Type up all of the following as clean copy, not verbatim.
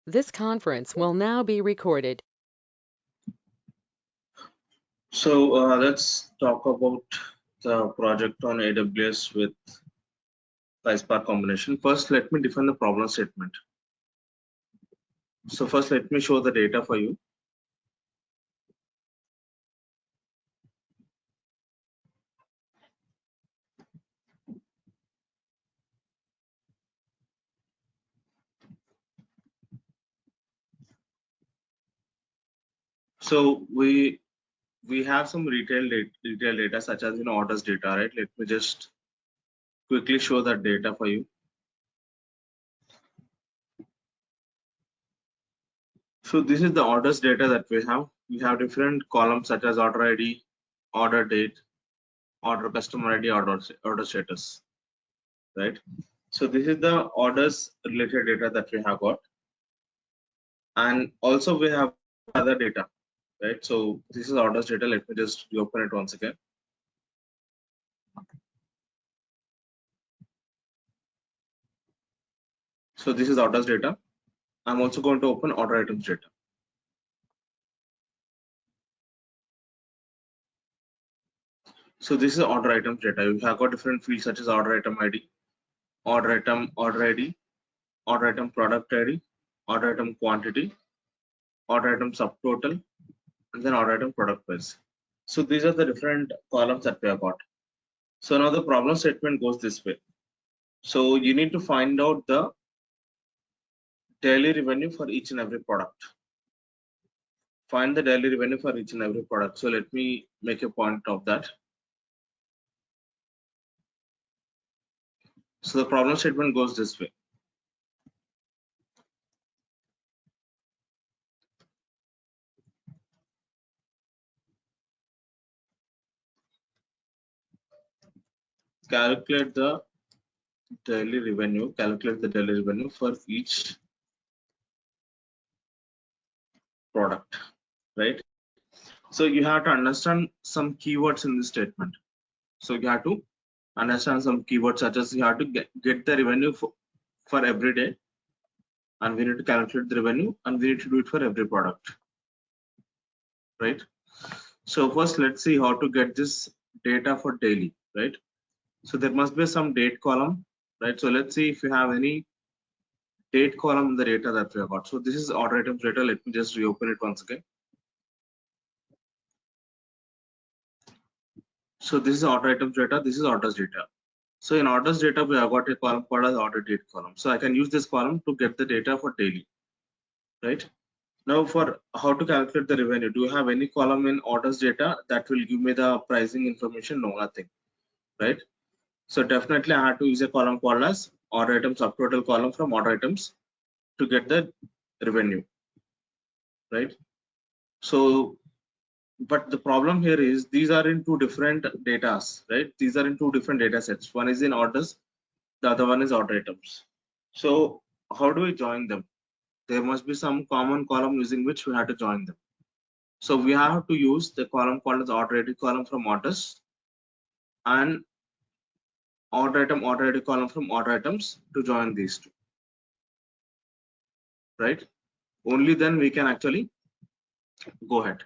This conference will now be recorded. So let's talk about the project on AWS with PySpark combination. First, let me define the problem statement. So first, let me show the data for you. So we have some retail data such as orders data, right? Let me just quickly show that data for you. So this is the orders data that we have. We have different columns such as order ID, order date, order customer ID, order status, right? So this is the orders related data that we have got, and also we have other data, right? So this is orders data. Let me just reopen it once again. So this is orders data. I'm also going to open order items data. So this is order items data. You have got different fields such as order item ID, order item order ID, order item product ID, order item quantity, order item subtotal, and then order item product price. So these are the different columns that we have got. So now the problem statement goes this way. So you need to find out the daily revenue for each and every product. Find the daily revenue for each and every product. So let me make a point of that. So the problem statement goes this way. Calculate the daily revenue for each product, right? So you have to understand some keywords in this statement. So you have to understand some keywords such as you have to get the revenue for every day, and we need to calculate the revenue, and we need to do it for every product, right? So first let's see how to get this data for daily, right? So there must be some date column, right? So let's see if you have any date column in the data that we have got. So this is order items data. Let me just reopen it once again. So this is order items data. This is orders data. So in orders data, we have got a column called as order date column. So I can use this column to get the data for daily, right? Now for how to calculate the revenue, do you have any column in orders data that will give me the pricing information? No, nothing, right? So definitely I have to use a column called as order item subtotal column from order items to get the revenue, right? So, but the problem here is these are in two different datas, right? These are in two different data sets. One is in orders, the other one is order items. So how do we join them? There must be some common column using which we have to join them. So we have to use the column called as order ID column from orders and order item order ID column from order items to join these two, right? Only then we can actually go ahead.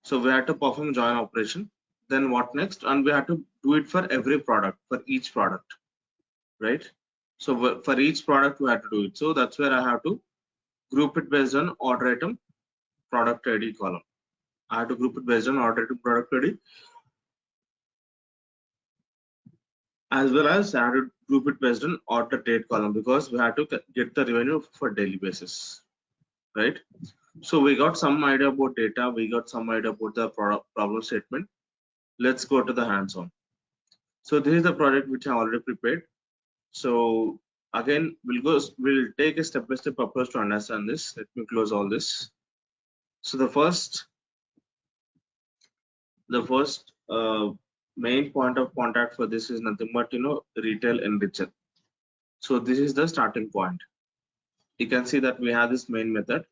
So we have to perform join operation. Then what next? And we have to do it for every product, for each product, right? So for each product we have to do it. So that's where I have to group it based on order item product ID column. I have to group it based on order item product ID, as well as I have to group it based on order date column, because we have to get the revenue for daily basis, right? So we got some idea about data, we got some idea about the problem statement. Let's go to the hands-on. So this is the project which I already prepared. So again, we'll take a step-by-step approach to understand this. Let me close all this. So the first main point of contact for this is nothing but retail enricher. So this is the starting point. You can see that we have this main method.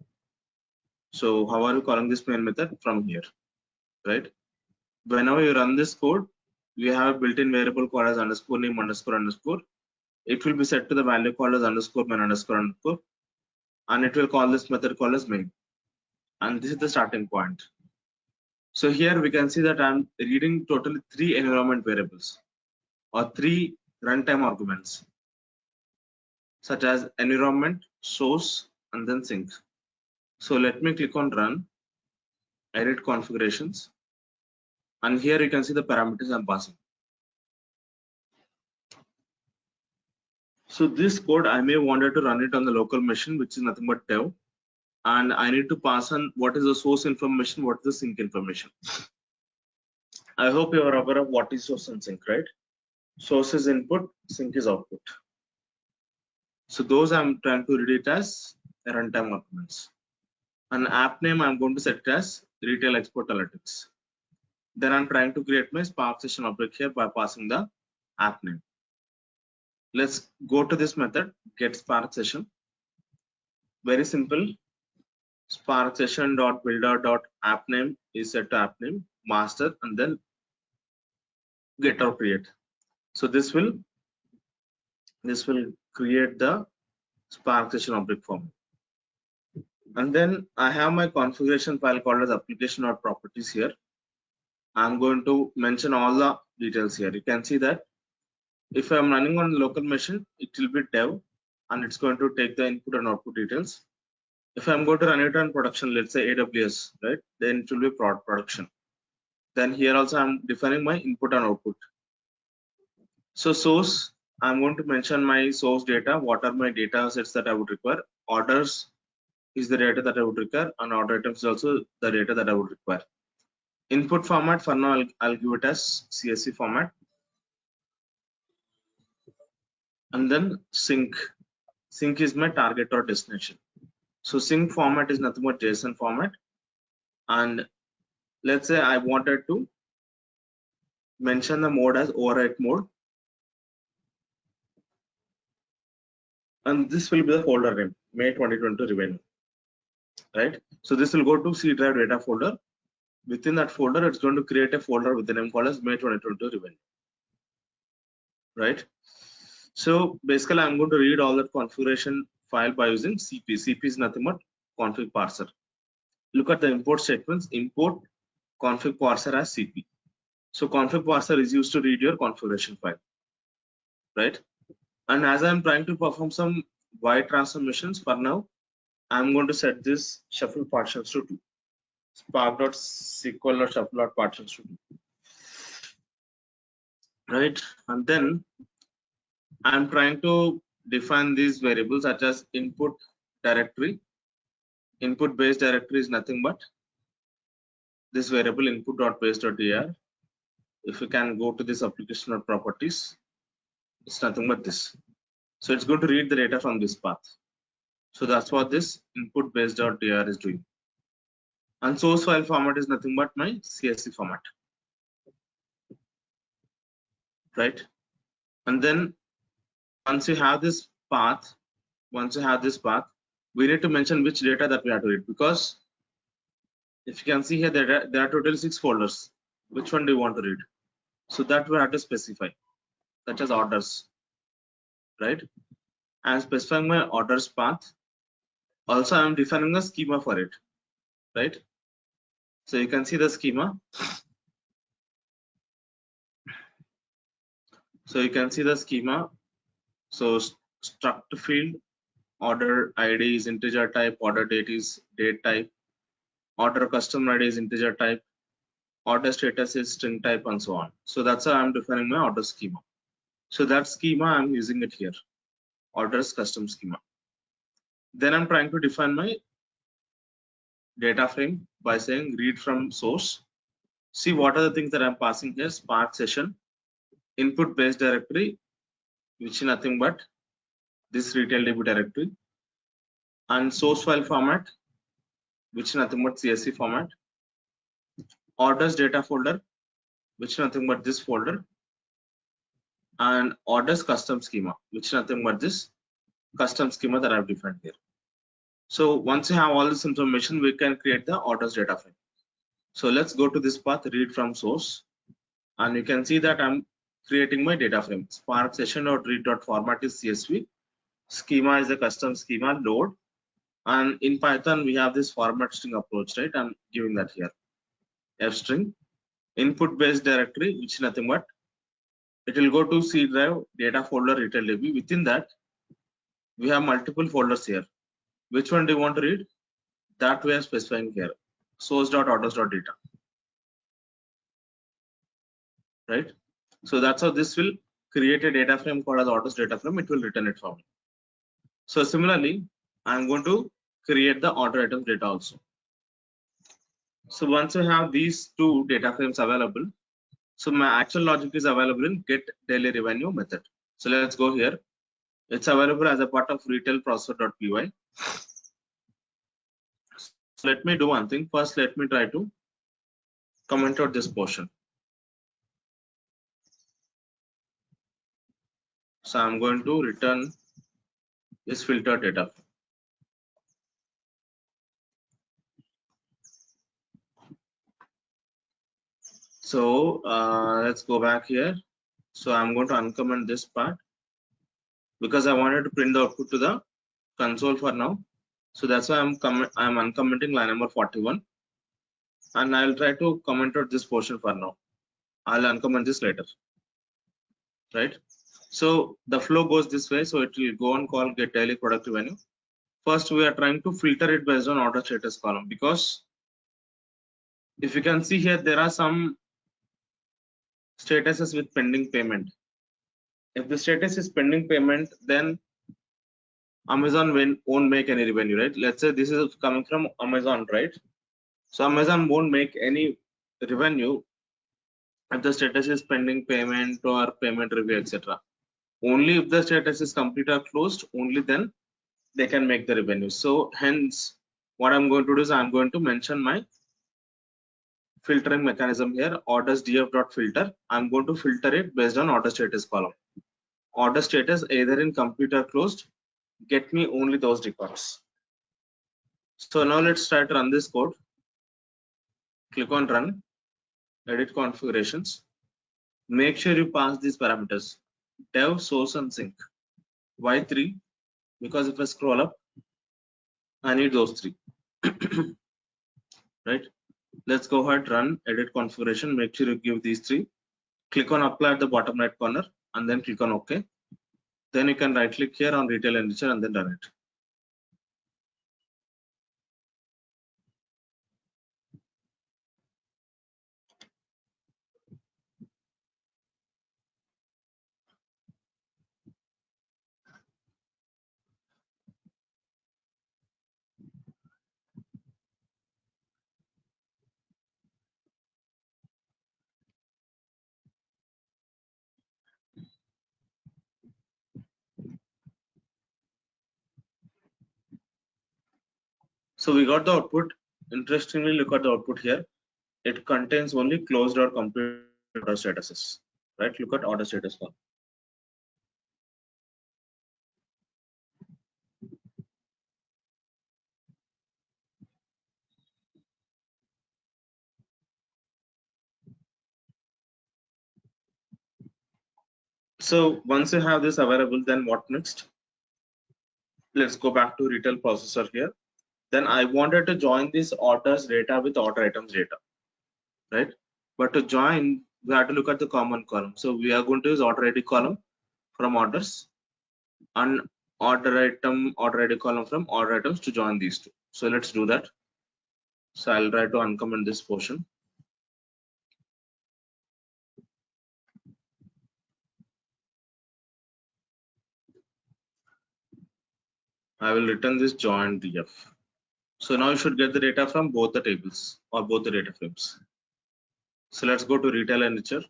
So how are you calling this main method? From here, right? Whenever you run this code, we have a built-in variable called as underscore name underscore underscore. It will be set to the value called as underscore main underscore underscore. and it will call this method called as main, and this is the starting point. So here we can see that I'm reading totally 3 environment variables or 3 runtime arguments, such as environment, source, and then sync. So let me click on run, edit configurations, and here you can see the parameters I'm passing. So this code I may wanted to run it on the local machine, which is nothing but dev, and I need to pass on what is the source information, what is the sync information. I hope you are aware of what is source and sync, right? Source is input, sync is output. So those I'm trying to read it as runtime arguments. An app name I'm going to set it as retail export analytics. Then I'm trying to create my Spark session object here by passing the app name. Let's go to this method, get Spark session. Very simple. Spark session dot builder dot app name is set to app name, master, and then get or create. So this will create the Spark session object for me. And then I have my configuration file called as application.properties here. I'm going to mention all the details here. You can see that if I'm running on local machine, it will be dev, and it's going to take the input and output details. If I'm going to run it on production, let's say AWS, right, then it will be production. Then here also I'm defining my input and output. So source, I'm going to mention my source data. What are my data sets that I would require? Orders is the data that I would require, and order items is also the data that I would require. Input format, for now I'll give it as CSV format. And then sync. Sync is my target or destination. So sync format is nothing but JSON format. And let's say I wanted to mention the mode as overwrite mode. And this will be the folder name, May 2020 revenue. Right? So this will go to C drive data folder. Within that folder, it's going to create a folder with the name called as May 2020 revenue. Right? So basically, I'm going to read all that configuration file by using CP. CP is nothing but config parser. Look at the import statements. Import config parser as CP. So config parser is used to read your configuration file, right? And as I'm trying to perform some wide transformations for now, I'm going to set this shuffle partitions to 2. Spark.sql.shuffle.partitions to 2. Right? And then I'm trying to define these variables such as input directory. Input base directory is nothing but this variable input.base.dir. If you can go to this application properties, it's nothing but this. So it's going to read the data from this path. So that's what this input base.dir is doing. And source file format is nothing but my CSV format, right? And then once you have this path, we need to mention which data that we have to read, because if you can see here, there are totally 6 folders. Which one do you want to read? So that we have to specify, such as orders, right? I'm specifying my orders path. Also, I'm defining a schema for it, right? So you can see the schema. So you can see the schema. So struct field, order ID is integer type, order date is date type, order customer ID is integer type, order status is string type, and so on. So that's how I'm defining my order schema. So that schema I'm using it here, orders custom schema. Then I'm trying to define my data frame by saying read from source. See what are the things that I'm passing here: Spark session, input base directory, which is nothing but this retail DB directory, and source file format, which is nothing but CSV format, orders data folder, which is nothing but this folder, and orders custom schema, which is nothing but this custom schema that I've defined here. So once you have all this information, we can create the orders data frame. So let's go to this path, read from source, and you can see that I'm creating my data frame. Spark session.read.format is CSV, schema is a custom schema, load, And in Python, we have this format string approach, right? I'm giving that here. F string input based directory, which is nothing but it will go to C drive data folder retail DB. Within that, we have multiple folders here. Which one do you want to read? That we are specifying here. Source.orders.data. Right? So that's how this will create a data frame called as orders data frame. It will return it for me. So similarly, I'm going to create the order items data also. So once you have these two data frames available, so my actual logic is available in get daily revenue method. So let's go here. It's available as a part of retail processor.py. So let me do one thing. First, let me try to comment out this portion. So I'm going to return this filter data. So let's go back here. So I'm going to uncomment this part because I wanted to print the output to the console for now. So that's why I'm uncommenting line number 41, and I'll try to comment out this portion for now. I'll uncomment this later, right? So the flow goes this way. So it will go and call get daily product revenue. First, we are trying to filter it based on order status column, because if you can see here, there are some statuses with pending payment. If the status is pending payment, then Amazon won't make any revenue, right? Let's say this is coming from Amazon, right? So Amazon won't make any revenue if the status is pending payment or payment review, etc. Only if the status is complete or closed, only then they can make the revenue. So hence, what I'm going to do is I'm going to mention my filtering mechanism here, orders df.filter. I'm going to filter it based on order status column. Order status either in complete or closed, get me only those records. So now let's try to run this code. Click on run, edit configurations. Make sure you pass these parameters: dev, source and sync. Why 3? Because if I scroll up, I need those 3. Right? Let's go ahead, run, edit configuration. Make sure you give these 3. Click on apply at the bottom right corner and then click on OK. Then you can right click here on retail indicator and then run it. So we got the output. Interestingly, look at the output here. It contains only closed or complete order statuses. Right? Look at order status column. So once you have this available, then what next? Let's go back to retail processor here. Then I wanted to join this orders data with order items data, right? But to join, we have to look at the common column. So we are going to use order ID column from orders and order ID column from order items to join these two. So let's do that. So I'll try to uncomment this portion. I will return this join df. So now you should get the data from both the tables or both the data frames. So let's go to retail indicator,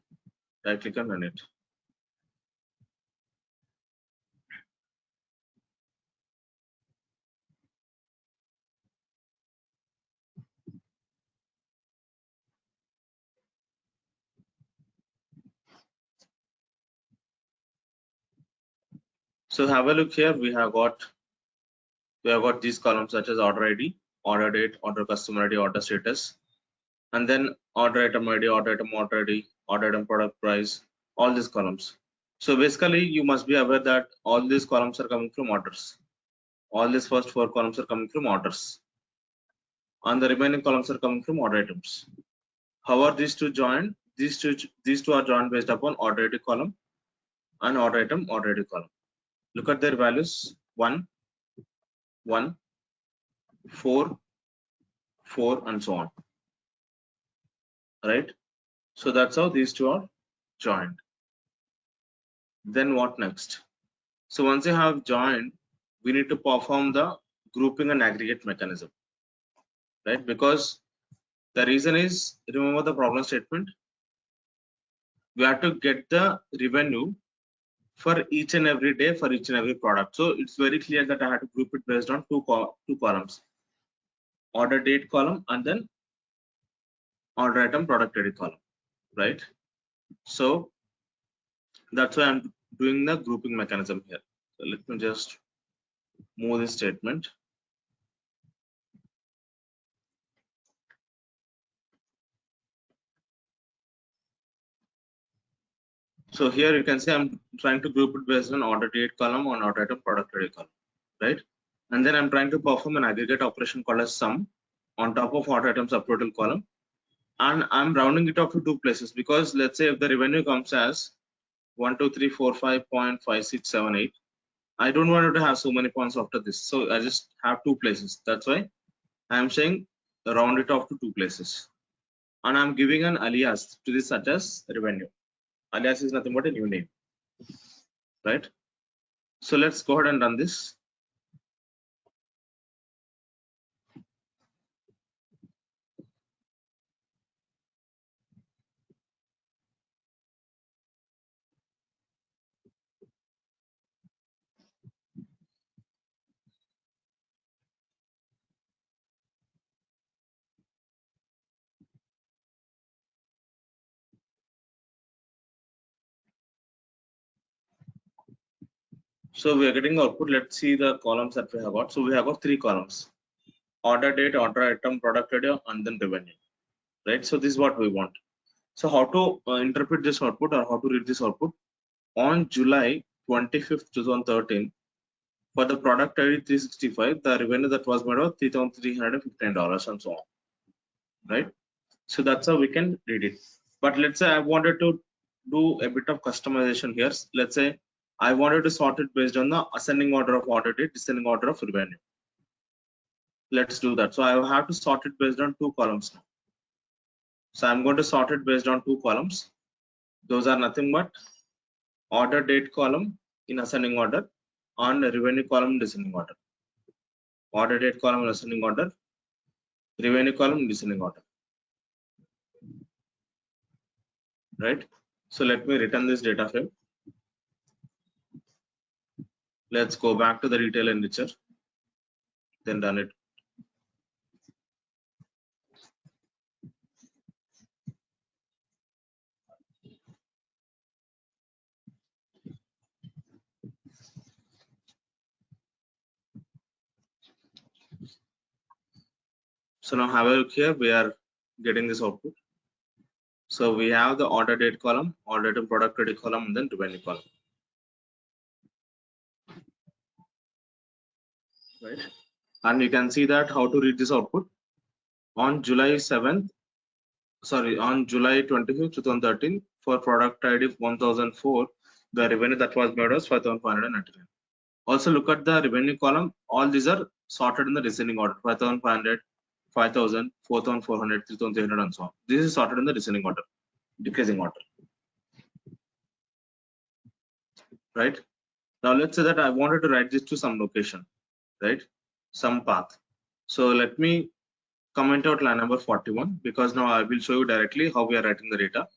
right click and run it. So have a look here. We have got these columns such as order ID, order date, order customer ID, order status, and then order item ID, order item ID, order item product price, all these columns. So basically, you must be aware that all these columns are coming from orders. All these first 4 columns are coming from orders, and the remaining columns are coming from order items. How are these two joined? These two are joined based upon order ID column and order item order ID column. Look at their values: 1, 1, 4, 4, and so on. Right? So that's how these two are joined. Then what next? So once you have joined, we need to perform the grouping and aggregate mechanism, right? Because the reason is, remember the problem statement, we have to get the revenue for each and every day for each and every product. So it's very clear that I have to group it based on two columns: order date column and then order item product ID column, right? So that's why I'm doing the grouping mechanism here. So let me just move this statement. So here you can see I'm trying to group it based on order date column on order item product ID column, right? And then I'm trying to perform an aggregate operation called as sum on top of order item subtotal column, and I'm rounding it off to 2 places, because let's say if the revenue comes as 12345.5678, I don't want it to have so many points after this, so I just have 2 places. That's why I'm saying round it off to 2 places, and I'm giving an alias to this such as revenue. Alias is nothing but a new name, right? So let's go ahead and run this. So we are getting output. Let's see the columns that we have got. So we have got 3 columns: order date, order item, product ID, and then revenue, right? So this is what we want. So how to interpret this output, or how to read this output? On July 25th, 2013, for the product ID 365, the revenue that was made was $3,315 and so on, right? So that's how we can read it. But let's say I wanted to do a bit of customization here. Let's say I wanted to sort it based on the ascending order of order date, descending order of revenue. Let's do that. So I have to sort it based on 2 columns now. So I'm going to sort it based on 2 columns. Those are nothing but order date column in ascending order and revenue column in descending order. Order date column in ascending order, revenue column in descending order, right? So let me return this data frame. Let's go back to the retail enricher, then run it. So now have a look here, we are getting this output. So we have the order date column, order to product ID column, and then revenue column, right? And you can see that how to read this output. On July 7th, sorry, on July 25th, 2013, for product ID 1004, the revenue that was made was 5,599. Also look at the revenue column. All these are sorted in the descending order: 5,500, 5,000, 4,400, 3,300, and so on. This is sorted in the descending order, decreasing order, right? Now let's say that I wanted to write this to some location, right? Some path. So let me comment out line number 41, because now I will show you directly how we are writing the data.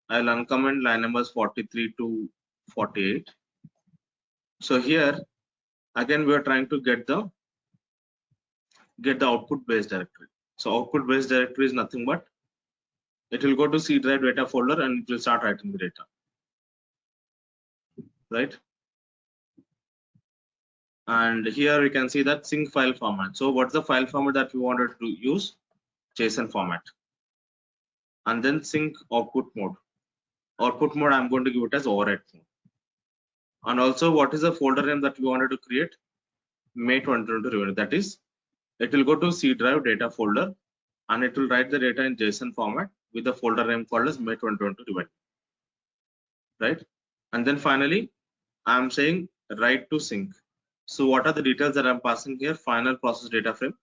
I'll uncomment line numbers 43 to 48. So here again we are trying to get the output base directory. So output base directory is nothing but it will go to C drive data folder and it will start writing the data, right? And here we can see that sync file format. So what's the file format that we wanted to use? JSON format. And then sync output mode. Output mode I'm going to give it as override mode. And also what is the folder name that we wanted to create? May 2020 revenue. That is, it will go to C drive data folder and it will write the data in JSON format with the folder name called as May 2020 revenue. Right? And then finally, I'm saying write to sync. So what are the details that I'm passing here? Final process data frame,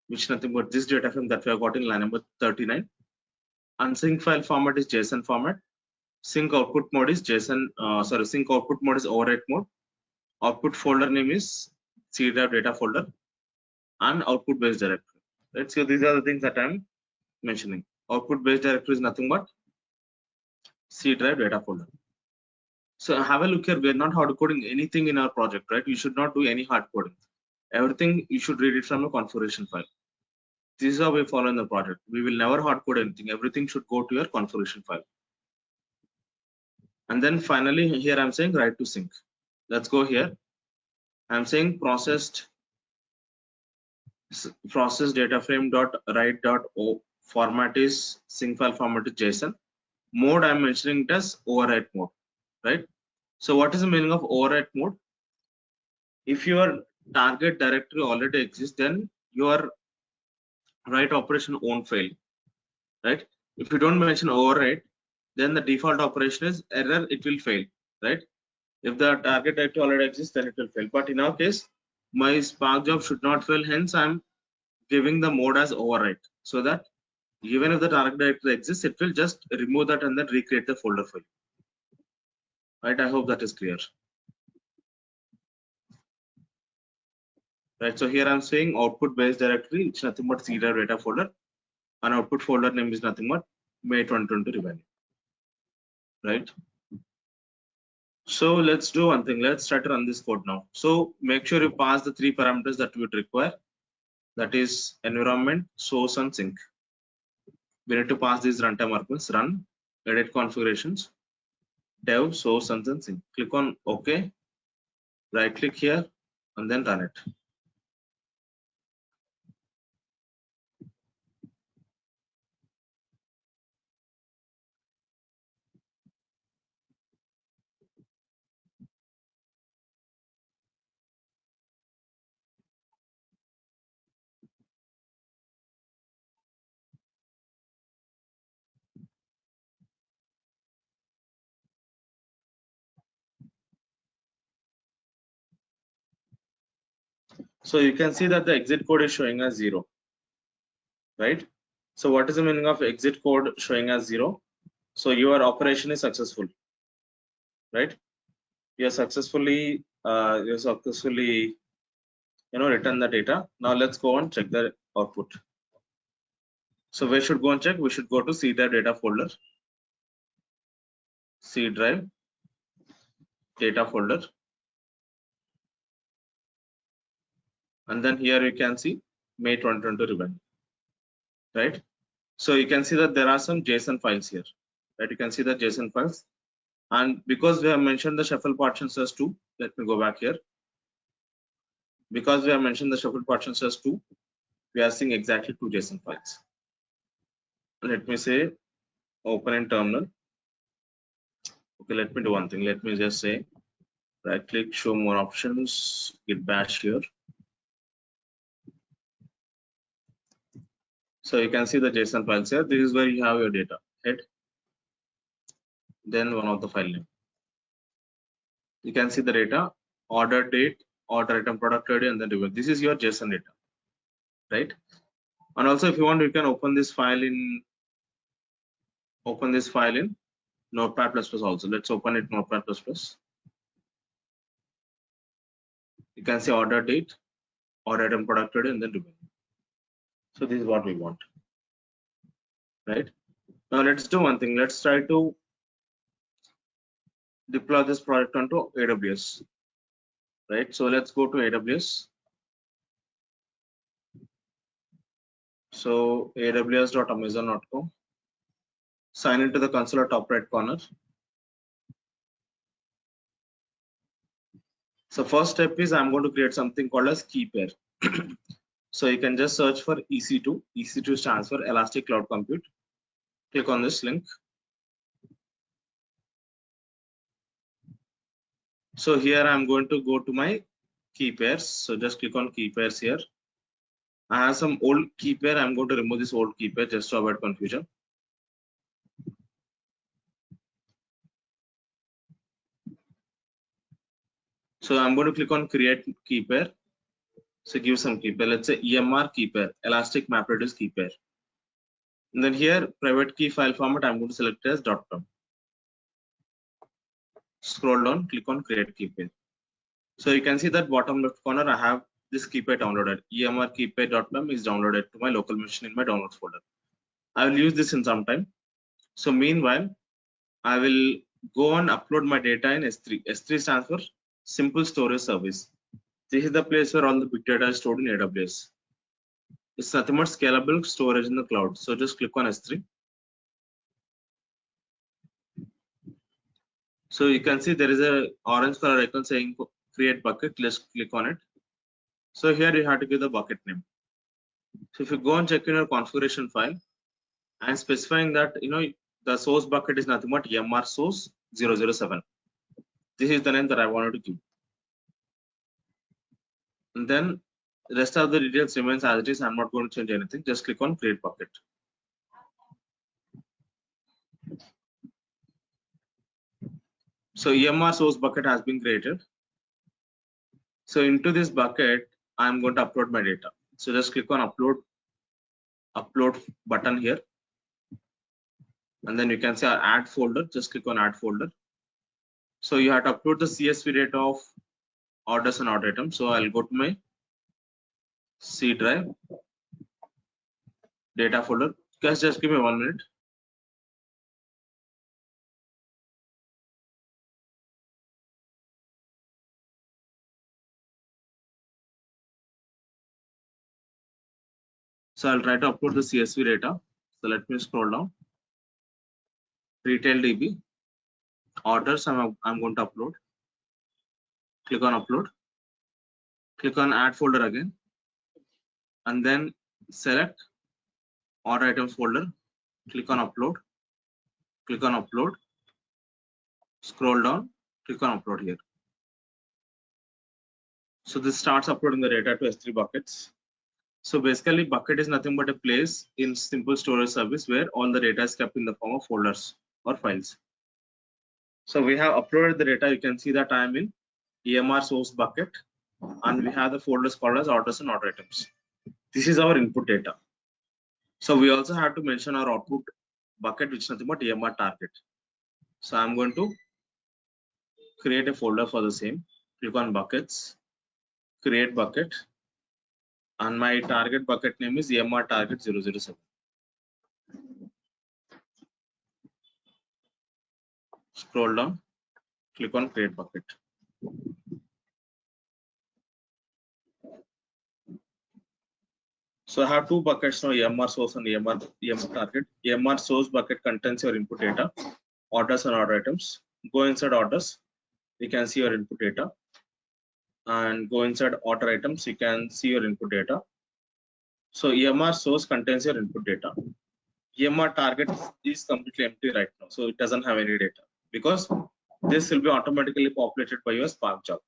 which is nothing but this data frame that we have got in line number 39. And sync file format is JSON format. Sync output mode is sync output mode is overwrite mode. Output folder name is C drive data folder and output base directory. Right? So these are the things that I'm mentioning. Output base directory is nothing but C drive data folder. So have a look here. We're not hard coding anything in our project, right? You should not do any hard coding. Everything you should read it from a configuration file. This is how we follow in the project. We will never hard code anything. Everything should go to your configuration file. And then finally here I'm saying write to sync. Let's go here. I'm saying process data frame dot write dot o format is sync file format is JSON. Mode I'm mentioning it as overwrite mode, right? So what is the meaning of overwrite mode? If your target directory already exists, then your write operation won't fail, right? If you don't mention overwrite, then the default operation is error, it will fail, right? If the target directory already exists, then it will fail. But in our case, my Spark job should not fail. Hence, I'm giving the mode as overwrite so that even if the target directory exists, it will just remove that and then recreate the folder for you. Right? I hope that is clear. Right. So here I'm saying output base directory, it's nothing but C drive data folder, and output folder name is nothing but May 2020 revenue. Right. So let's do one thing. Let's try to run this code now. So make sure you pass the 3 parameters that we would require. That is environment, source, and sync. We need to pass these runtime arguments: run, edit configurations, dev, source, and then sync. Click on OK. Right click here and then run it. So you can see that the exit code is showing as 0, right? So what is the meaning of exit code showing as 0? So your operation is successful, right? You're successfully return the data. Now let's go and check the output. So we should go and check. We should go to C drive data folder, C drive data folder, and then here you can see May 2020 revenue, right? So you can see that there are some JSON files here, right? You can see the JSON files, and because we have mentioned the shuffle partitions as 2, let me go back here. Because we have mentioned the shuffle partitions as 2, we are seeing exactly 2 JSON files. Let me say open in terminal. Okay, let me do one thing. Let me just say right click, show more options, git bash here. So you can see the JSON files here. This is where you have your data, head, then one of the file name. You can see the data, order date, order item, product ID, and then review. This is your JSON data, right? And also, if you want, you can open this file in Notepad++ also. Let's open it Notepad++. You can see order date, order item, product ID, and then review. So this is what we want, right? Now let's do one thing. Let's try to deploy this project onto AWS, right? So let's go to AWS. So aws.amazon.com. Sign into the console at top right corner. So first step is I'm going to create something called as key pair. So you can just search for EC2. EC2 stands for Elastic Cloud Compute. Click on this link. So here I'm going to go to my key pairs. So just click on key pairs here. I have some old key pair. I'm going to remove this old key pair just to avoid confusion. So I'm going to click on create key pair. So give some key pair. Let's say EMR key pair, elastic map reduce key pair. And then here private key file format, I'm going to select as .com. Scroll down, click on create key pair. So you can see that bottom left corner, I have this key pair downloaded. EMR key pair.pem is downloaded to my local machine in my downloads folder. I will use this in some time. So meanwhile, I will go and upload my data in S3. S3 stands for Simple Storage Service. This is the place where all the big data is stored in AWS. It's nothing but scalable storage in the cloud. So just click on S3. So you can see there is a orange color icon saying create bucket. Let's click on it. So here you have to give the bucket name. So if you go and check in your configuration file and specifying that the source bucket is nothing but EMR source 007. This is the name that I wanted to give. And then the rest of the details remains as it is. I'm not going to change anything. Just click on create bucket. So EMR source bucket has been created. So into this bucket, I'm going to upload my data. So just click on upload button here. And then you can see our add folder. Just click on add folder. So you have to upload the CSV data of orders and order items. So I'll go to my C drive data folder. Guys, just give me 1 minute. So I'll try to upload the CSV data. So let me scroll down. Retail DB orders. I'm going to upload. Click on upload. Click on add folder again, and then select order items folder. Click on upload. Click on upload. Scroll down. Click on upload here. So this starts uploading the data to S3 buckets. So basically, bucket is nothing but a place in simple storage service where all the data is kept in the form of folders or files. So we have uploaded the data. You can see that I am in EMR source bucket, and we have the folders called as orders and order items. This is our input data. So we also have to mention our output bucket, which is nothing but EMR target. So I'm going to create a folder for the same. Click on buckets, create bucket, and my target bucket name is EMR target 007. Scroll down, click on create bucket. So I have two buckets now, EMR source and EMR target. EMR source bucket contains your input data, orders and order items. Go inside orders, you can see your input data, and go inside order items, you can see your input data. So EMR source contains your input data. EMR target is completely empty right now, so it doesn't have any data because this will be automatically populated by your Spark job.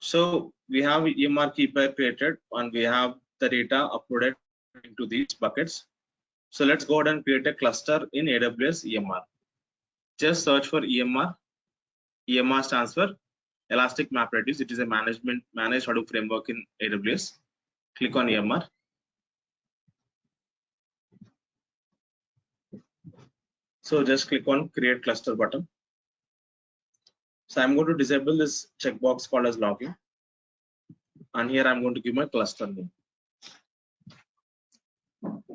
So we have EMR key pair created, and we have the data uploaded into these buckets. So let's go ahead and create a cluster in AWS EMR. Just search for EMR. EMR stands for Elastic Map Reduce. It is a managed Hadoop framework in AWS. Click on EMR. So just click on create cluster button. So I'm going to disable this checkbox called as login, and here I'm going to give my cluster name.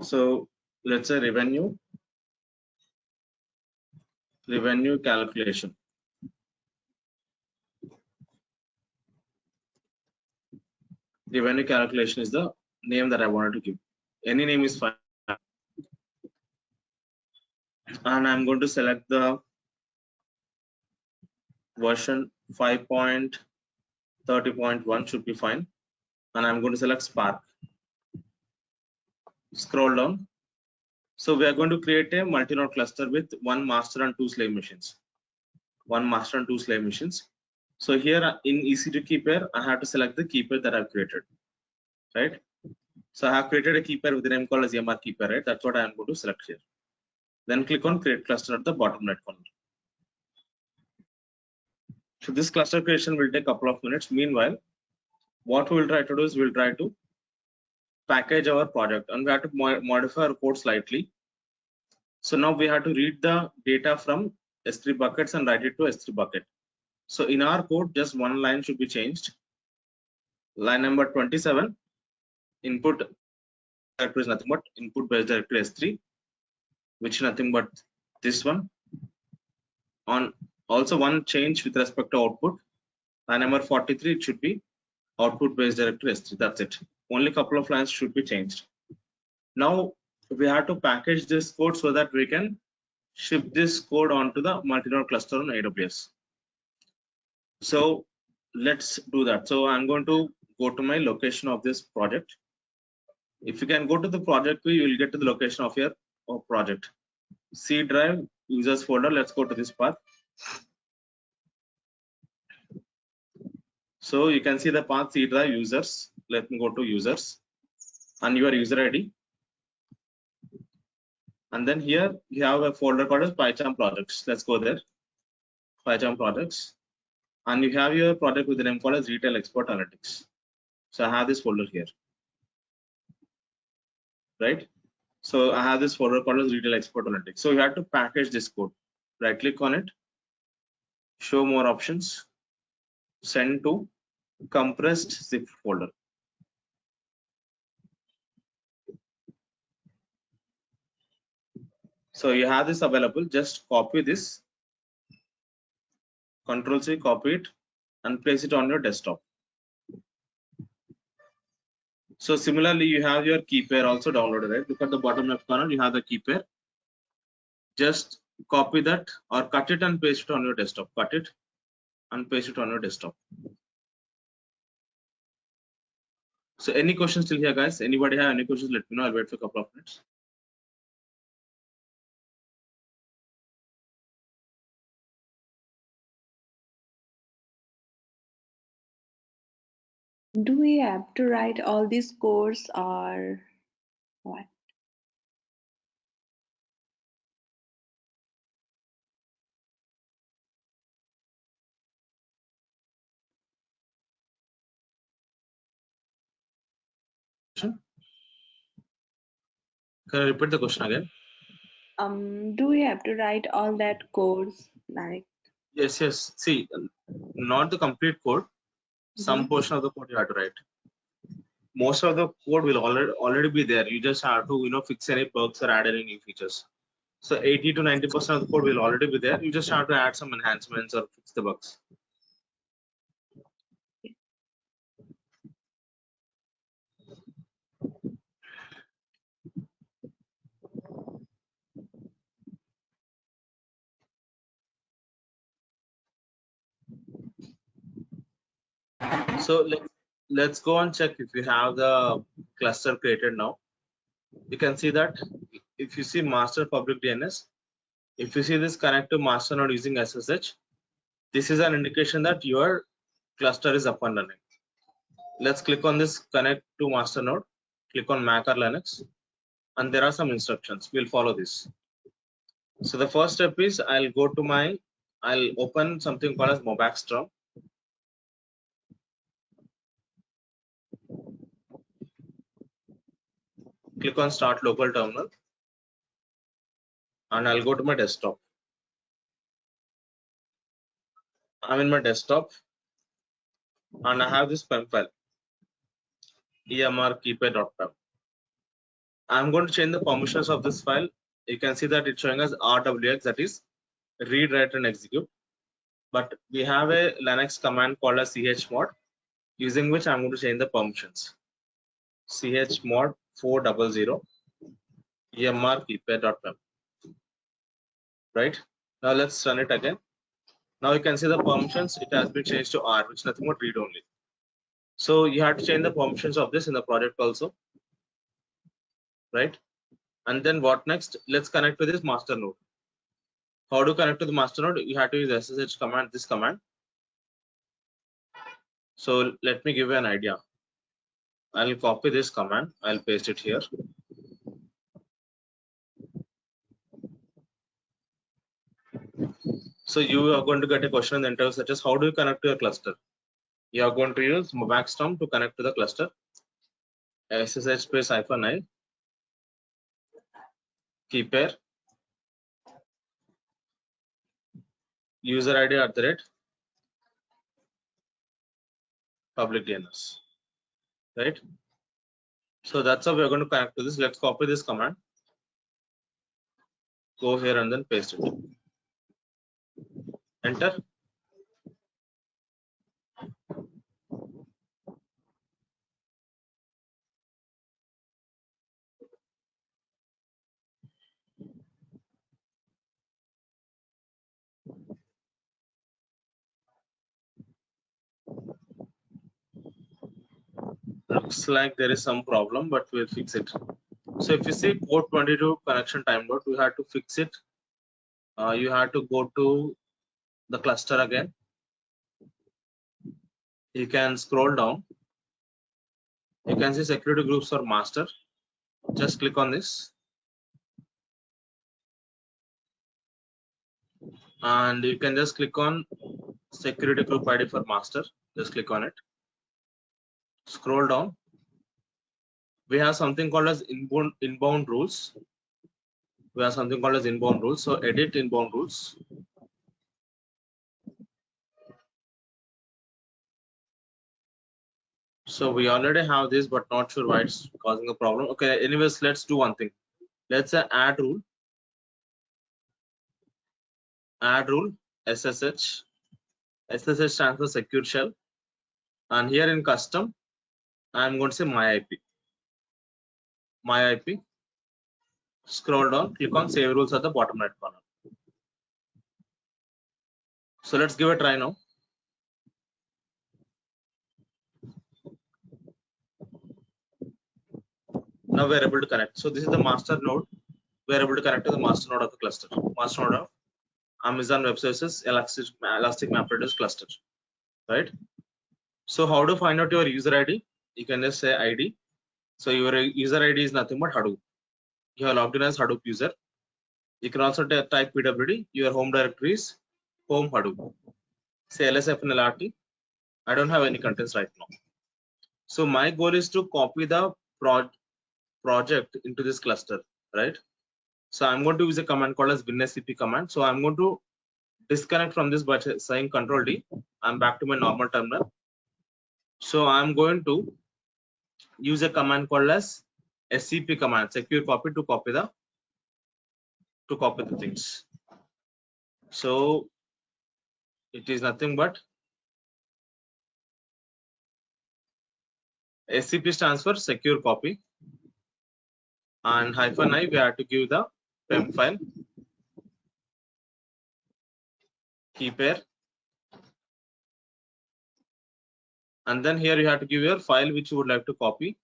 So let's say revenue calculation. Revenue calculation is the name that I wanted to give. Any name is fine. And I'm going to select the version 5.30.1 should be fine. And I'm going to select Spark. Scroll down. So we are going to create a multi-node cluster with one master and two slave machines. So here in EC2 key pair, I have to select the key pair that I've created, right? So I have created a key pair with the name called as EMR key pair, right? That's what I am going to select here. Then click on create cluster at the bottom right corner. So this cluster creation will take a couple of minutes. Meanwhile, what we will try to do is we'll try to package our project, and we have to modify our code slightly. So now we have to read the data from S3 buckets and write it to S3 bucket. So in our code, just one line should be changed. Line number 27, input directory is nothing but input base directory S3, which is nothing but this one. On also one change with respect to output. Line number 43, it should be output base directory S3. That's it. Only a couple of lines should be changed. Now we have to package this code so that we can ship this code onto the multi-node cluster on AWS. So let's do that. So I'm going to go to my location of this project. If you can go to the project view, you will get to the location of your project. C drive users folder. Let's go to this path. So you can see the path C drive users. Let me go to users and your user ID. And then here you have a folder called as PyCharm projects. Let's go there. PyCharm projects. And you have your project with the name called as retail export analytics. So I have this folder here, right? So I have this folder called as retail export analytics. So you have to package this code. Right click on it, show more options, send to compressed zip folder. So you have this available. Just copy this, Control C, copy it, and place it on your desktop. So similarly, you have your key pair also downloaded, right? Look at the bottom left corner, you have the key pair. Just copy that or cut it and paste it on your desktop. Cut it and paste it on your desktop. So any questions still here, guys? Anybody have any questions? Let me know. I'll wait for a couple of minutes. Do we have to write all these codes or what? Can I repeat the question again? Do we have to write all that codes like? Yes, yes. See, not the complete code. Some portion of the code you have to write. Most of the code will already be there. You just have to fix any bugs or add any new features. So 80 to 90% of the code will already be there. You just have to add some enhancements or fix the bugs. So let's go and check if you have the cluster created now. You can see that if you see master public DNS, if you see this connect to master node using SSH, this is an indication that your cluster is up and running. Let's click on this connect to master node, click on Mac or Linux, and there are some instructions. We'll follow this. So the first step is I'll open something called as Mobaxterm. Click on start local terminal and I'll go to my desktop. I'm in my desktop and I have this PEM file, EMR keypair.pem. I'm going to change the permissions of this file. You can see that it's showing us RWX, that is read, write, and execute. But we have a Linux command called as chmod, using which I'm going to change the permissions. Chmod 400 EMR keypair.pem. Right? Now let's run it again. Now you can see the permissions. It has been changed to R, which is nothing but read only. So you have to change the permissions of this in the project also. Right? And then what next? Let's connect to this master node. How to connect to the master node? You have to use SSH command, this command. So let me give you an idea. I'll copy this command, I'll paste it here. So you are going to get a question in the interview such as how do you connect to your cluster? You are going to use maxterm to connect to the cluster. SSH space -i, key pair, user ID @ public DNS, right? So that's how we're going to connect to this. Let's copy this command, go here and then paste it. Enter. Looks like there is some problem, but we'll fix it. So if you see port 22 connection time node, we had to fix it. You have to go to the cluster again. You can scroll down. You can see security groups for master. Just click on this. And you can just click on security group ID for master. Just click on it. Scroll down. We have something called as inbound rules. We have something called as inbound rules. So edit inbound rules. So we already have this, but not sure why it's causing a problem. Okay, anyways, let's do one thing. Let's say add rule SSH. SSH stands for secure shell. And here in custom, I'm going to say my IP. Scroll down, click on save rules at the bottom right corner. So let's give a try now. Now we're able to connect. So this is the master node. We're able to connect to the master node of the cluster. Master node of Amazon Web Services Elastic MapReduce cluster. Right? So how to find out your user ID? You can just say ID. So your user ID is nothing but Hadoop. You are logged in as Hadoop user. You can also type PWD. Your home directory is home Hadoop. Say LSF and LRT. I don't have any contents right now. So my goal is to copy the project into this cluster, right? So I'm going to use a command called as winscp command. So I'm going to disconnect from this by saying Control D. I'm back to my normal terminal. So I'm going to use a command called as scp command, secure copy, to copy the things. So it is nothing but scp stands for secure copy, and -i we have to give the PEM file, key pair, and then here you have to give your file which you would like to copy,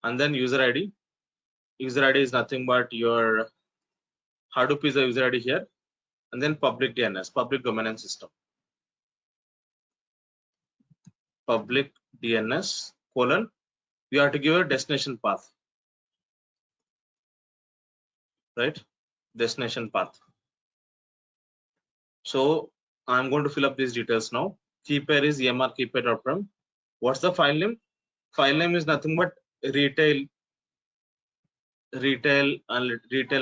and then user ID. User ID is nothing but your Hadoop is the user ID here, and then public DNS, public domain name system. Public DNS : you have to give a destination path, right? Destination path. So I'm going to fill up these details now. Key pair is EMR keypair.pem. What's the file name? File name is nothing but retail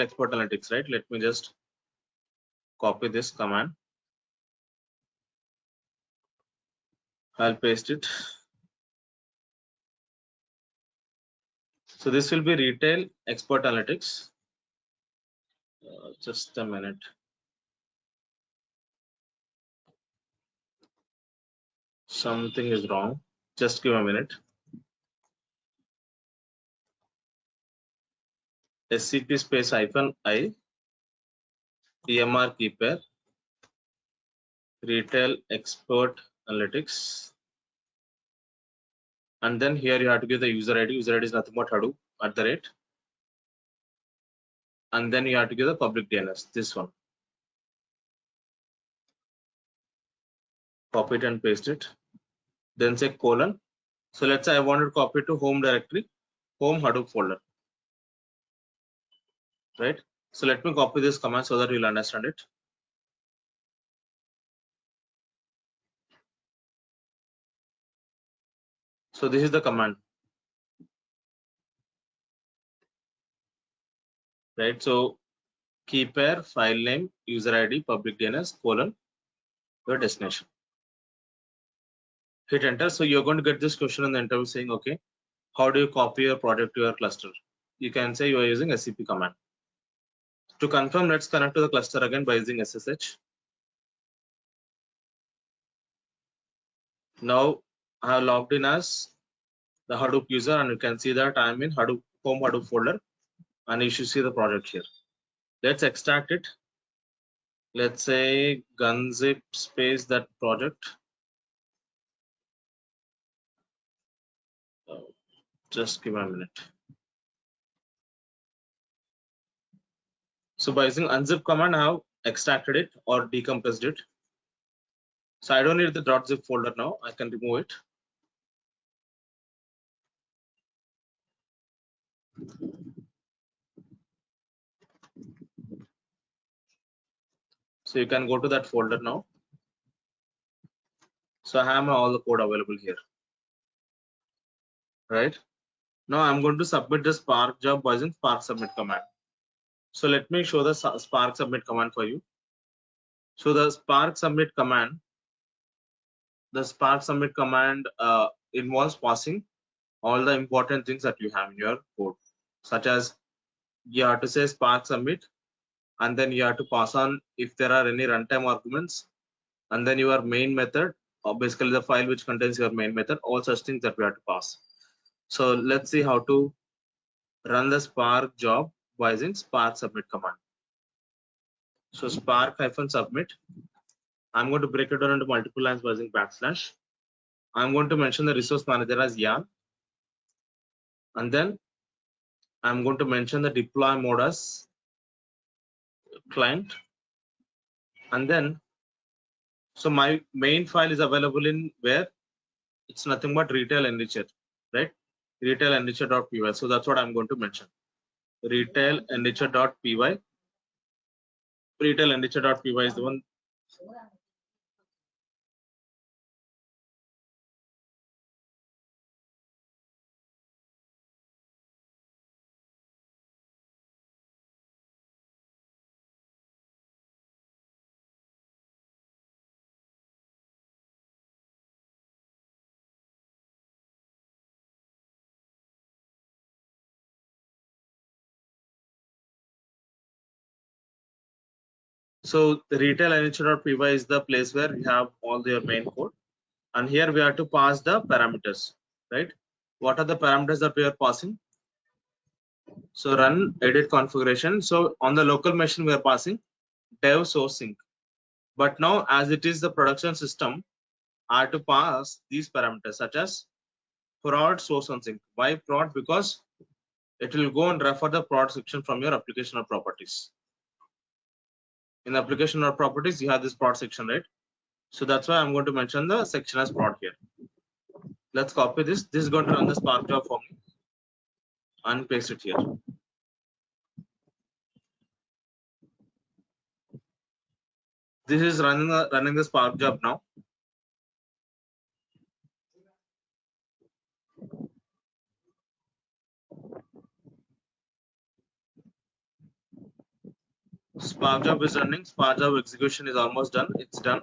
export analytics, right? Let me just copy this command. I'll paste it. So this will be retail export analytics. Just a minute. Something is wrong. Just give a minute. SCP space -i, EMR key pair, retail export analytics, and then here you have to give the user ID. User ID is nothing but Hadoop @ and then you have to give the public DNS, this one. copy it and paste it, then say colon. So let's say I want to copy it to home directory, home Hadoop folder, right? So let me copy this command so that you'll understand it. So this is the command, right? So key pair, file name, user ID, public DNS, colon, your destination. Hit enter. So you're going to get this question in the interview saying, okay, how do you copy your project to your cluster? You can say you are using SCP command. To confirm, let's connect to the cluster again by using SSH. Now I have logged in as the Hadoop user, and you can see that I'm in Hadoop home Hadoop folder, and you should see the project here. Let's extract it. Let's say gunzip space that project. Just give me a minute. So by using unzip command, I have extracted it or decompressed it. So I don't need the .zip folder now. I can remove it. So you can go to that folder now. So I have all the code available here, right? Now I'm going to submit the Spark job by using Spark submit command. So let me show the Spark submit command for you. So the Spark submit command, involves passing all the important things that you have in your code, such as you have to say Spark submit, and then you have to pass on if there are any runtime arguments, and then your main method, or basically the file which contains your main method, all such things that we have to pass. So let's see how to run the Spark job by using Spark submit command. So Spark -submit. I'm going to break it down into multiple lines by using \. I'm going to mention the resource manager as yarn, and then I'm going to mention the deploy mode as client, and then so my main file is available in where it's nothing but retail enricher, right? Retail enricher.py. So that's what I'm going to mention. Retail enricher.py. Retail enricher.py is the one. So the retail enricher.py is the place where we have all your main code, and here we have to pass the parameters, right? What are the parameters that we are passing? So run edit configuration. So on the local machine we are passing dev source sync, but now as it is the production system, I have to pass these parameters such as prod source on sync. Why prod? Because it will go and refer the prod section from your application or properties. In application or properties, you have this prod section, right? So that's why I'm going to mention the section as prod here. Let's copy this. This is going to run the Spark job for me and paste it here. This is running the Spark job now. Spark job is running. Spark job execution is almost done. It's done.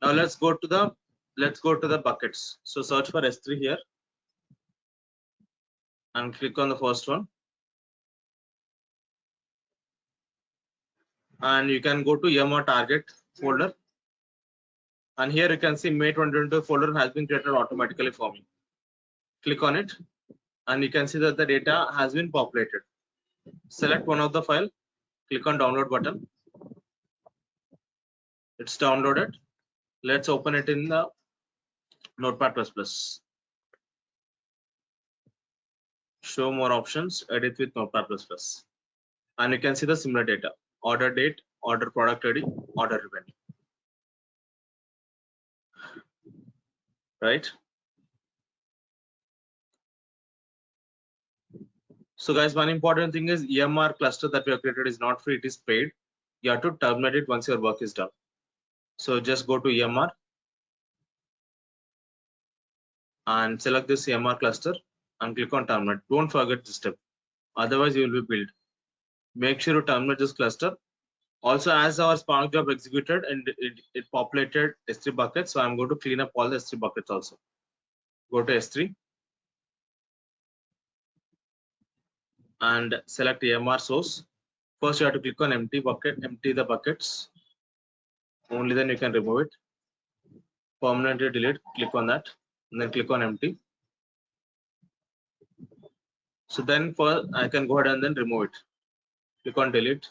Now let's go to the buckets. So search for S3 here and click on the first one. And you can go to EMR target folder. And here you can see May 2022 folder has been created automatically for me. Click on it and you can see that the data has been populated. Select one of the file, click on download button. It's downloaded. Let's open it in the Notepad++. Show more options, edit with Notepad++. And you can see the similar data: order date, order product ID, order revenue. right? So guys, one important thing is EMR cluster that we have created is not free, it is paid. You have to terminate it once your work is done. So just go to EMR and select this EMR cluster and click on terminate. Don't forget this step, otherwise you will be billed. Make sure to terminate this cluster. Also, as our Spark job executed and it populated S3 buckets, so I'm going to clean up all the S3 buckets also. Go to S3 and select EMR source. First, you have to click on empty bucket, empty the buckets. Only then you can remove it. Permanently delete, click on that, and then click on empty. So then first I can go ahead and then remove it. Click on delete.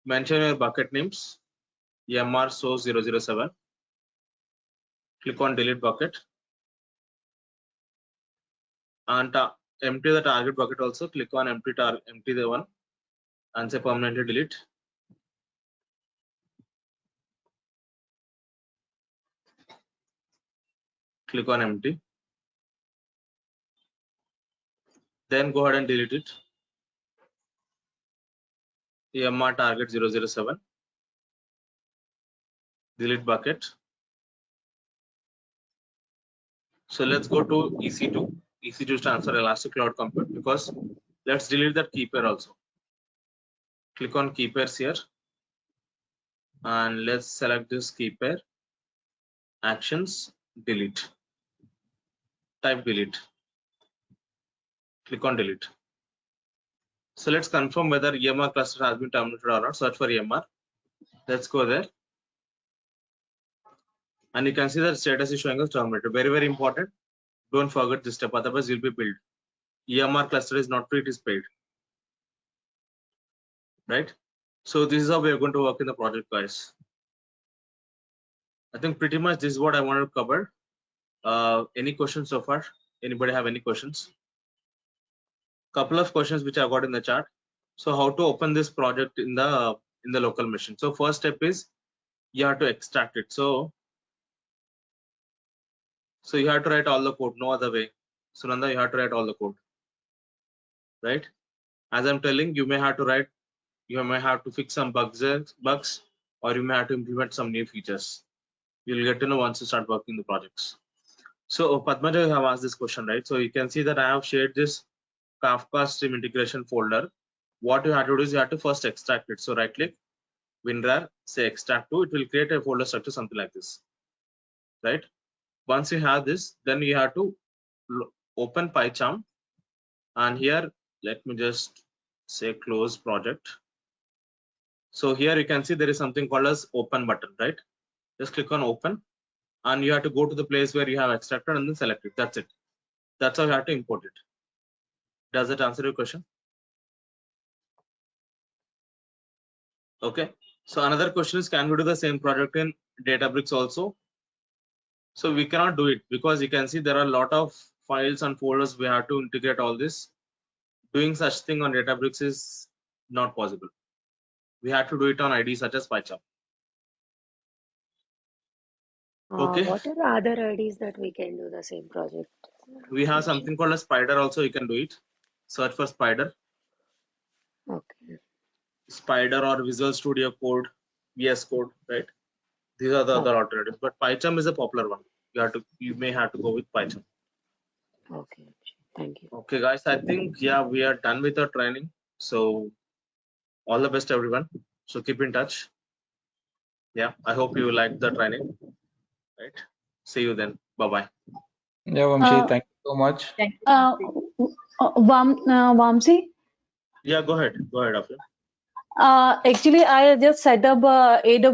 Mention your bucket names, EMR source 007. Click on delete bucket. And empty the target bucket also. Click on empty the one and say permanently delete. Click on empty. Then go ahead and delete it. EMR target 007. Delete bucket. So let's go to EC2. EC2 stands for Elastic Cloud Compute, because let's delete that key pair also. Click on key pairs here and let's select this key pair. Actions, delete. Type delete. Click on delete. So let's confirm whether EMR cluster has been terminated or not. Search for EMR. Let's go there. And you can see that status is showing as terminated. Very, very important. Don't forget this step, otherwise you'll be billed. EMR cluster is not free, it is paid. Right? So this is how we are going to work in the project, guys. I think pretty much this is what I wanted to cover. Any questions so far? Anybody have any questions? Couple of questions which I got in the chat. So how to open this project in the local machine? So first step is you have to extract it. So you have to write all the code, no other way. Sunanda, you have to write all the code, right? As I'm telling, you may have to fix some bugs, or you may have to implement some new features. You'll get to know once you start working the projects. So Padmaja, you have asked this question, right? So you can see that I have shared this Kafka stream integration folder. What you have to do is you have to first extract it. So right click, WinRAR, say extract to, it will create a folder structure, something like this, right? Once you have this, then you have to open PyCharm, and here let me just say close project. So here you can see there is something called as open button, right? Just click on open, and you have to go to the place where you have extracted and then select it. That's it. That's how you have to import it. Does that answer your question? Okay. So another question is, can we do the same project in Databricks also? So we cannot do it because you can see there are a lot of files and folders. We have to integrate all this. Doing such thing on Databricks is not possible. We have to do it on IDs such as PyCharm. Okay. What are the other IDs that we can do the same project? We have something called a Spider also. You can do it. Search for Spider. Okay. Spider or Visual Studio Code, VS Code, right? These are the other alternatives. But PyCharm is a popular one. You may have to go with PyCharm. Okay. Thank you. Okay, guys. I think we are done with our training. So all the best, everyone. So keep in touch. Yeah, I hope you liked the training. Right. See you then. Bye bye. Yeah, Vamshi, thank you so much. Vamsi? Yeah, go ahead. Go ahead, Afra. Actually, I just set up AWS